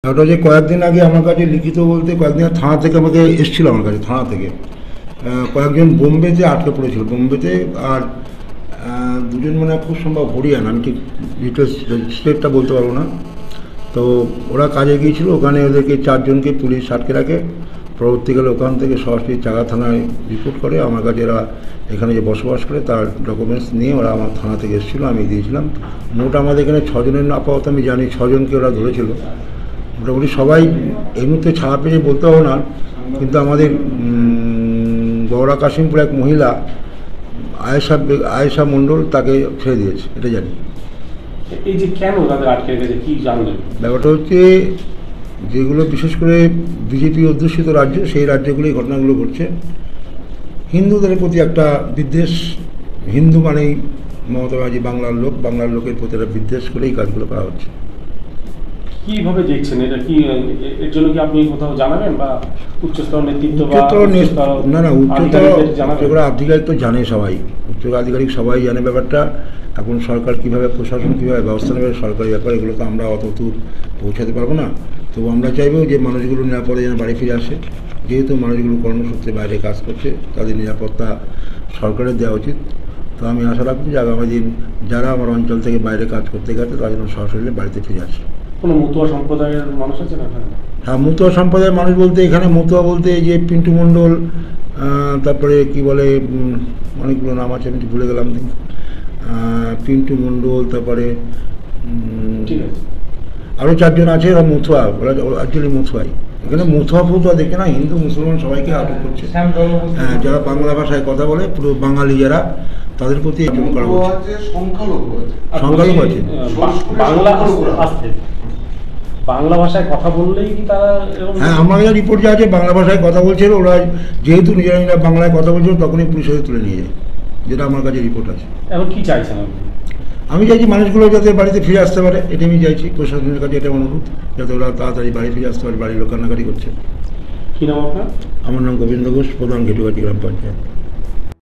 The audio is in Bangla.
ওটা যে কয়েকদিন আগে আমার কাছে লিখিত বলতে কয়েকদিন থানা থেকে আমাকে এসেছিল, আমার কাছে থানা থেকে কয়েকজন বোম্বেতে আটকে পড়েছিল, বোম্বেতে। আর দুজন মানে খুব সম্ভব হরিয়ানা, আমি ঠিক ডিটেলস স্টেটটা বলতে পারবো না। তো ওরা কাজে গিয়েছিল, ওখানে ওদেরকে 4 জনকে পুলিশ আটকে রাখে। পরবর্তীকালে ওখান থেকে সরাসরি চাগা থানায় রিপোর্ট করে আমার কাছে। এরা এখানে যে বসবাস করে তার ডকুমেন্টস নিয়ে ওরা আমার থানা থেকে এসেছিলো, আমি দিয়েছিলাম। মোট আমাদের এখানে 6 জনের আপাতত আমি জানি 6 জনকে ওরা ধরেছিল। মোটামুটি সবাই এই মুহূর্তে ছাড়া পেয়ে বলতে পারবো না, কিন্তু আমাদের গৌরা কাশিমপুর এক মহিলা আয়েশা মণ্ডল তাকে ছেড়ে দিয়েছে, এটা জানি। এই যে কেন তাদের আটকে রেখেছে কি জানলেন? ব্যাপারটা হচ্ছে যেগুলো বিশেষ করে বিজেপি অধ্যুষিত রাজ্য, সেই রাজ্যগুলোই ঘটনাগুলো ঘটছে। হিন্দুদের প্রতি একটা বিদ্বেষ, হিন্দু মানেই মমতা ব্যানার্জি বাংলার লোক, বাংলার লোকের প্রতি একটা বিদ্বেষ করেই কাজগুলো করা হচ্ছে। কিভাবে দেখছেন এটা? কি এর জন্য কি আপনি কোথাও জানাবেন বা উচ্চস্তর নেতৃত্ব বা না উচ্চতর আধিকারিক তো জানে, সবাই উচ্চ আধিকারিক সবাই জানে ব্যাপারটা। এখন সরকার কীভাবে, প্রশাসন কীভাবে ব্যবস্থা নেবে সরকারি ব্যাপার, এগুলো তো আমরা অত দূর পৌঁছাতে পারবো না। তবু আমরা চাইবো যে মানুষগুলো নিরাপদে যেন বাড়ি ফিরে আসে। যেহেতু মানুষগুলো কর্মসূত্রে বাইরে কাজ করছে, তাদের নিরাপত্তা সরকারের দেওয়া উচিত। তো আমি আশা রাখছি যে আগামী দিন যারা আমার অঞ্চল থেকে বাইরে কাজ করতে গেছে তারা যেন সরাসরি বাড়িতে ফিরে আসে। কোনো মতুয়া সম্প্রদায়ের মানুষ আছে না? হ্যাঁ, মতুয়া সম্প্রদায়ের মানুষ বলতে এখানে মতুয়া বলতে এই যে পিন্টু মণ্ডল, তারপরে কি বলে অনেকগুলো নাম আছে, আমি ভুলে গেলাম। পিন্টু মণ্ডল, তারপরে আরও 4 জন আছে, ওরা মথুয়া, ওরা অ্যাকচুয়ালি মথুয়াই। এখানে মথুয়া ফতুয়া দেখে না, হিন্দু মুসলমান সবাইকে আটক করছে। হ্যাঁ, যারা বাংলা ভাষায় কথা বলে, পুরো বাঙালি যারা, তাদের প্রতি একজন করা হচ্ছে। সংখ্যালঘু আছে বাংলা ভাষায় কথা বললেই কি তারা? হ্যাঁ, আমার কাছে রিপোর্ট যা আছে বাংলা ভাষায় কথা বলছিল ওরা, যেহেতু নিজেরা বাংলায় কথা বলছিল তখনই পুলিশ হয়ে তুলে নিয়ে যায়, যেটা আমার কাছে রিপোর্ট আছে। এখন কি চাইছেন আপনি? আমি চাইছি মানুষগুলো যাতে বাড়িতে ফিরে আসতে পারে, এটা আমি চাইছি। প্রশাসনের কাছে এটা অনুরোধ, যাতে ওরা তাড়াতাড়ি বাড়ি ফিরে আসতে পারে। বাড়ির লোক কান্নাকাটি করছে। কী নাম আপনার? আমার নাম গোবিন্দ ঘোষ, প্রধান ঘেটুগাছি গ্রাম পঞ্চায়েত।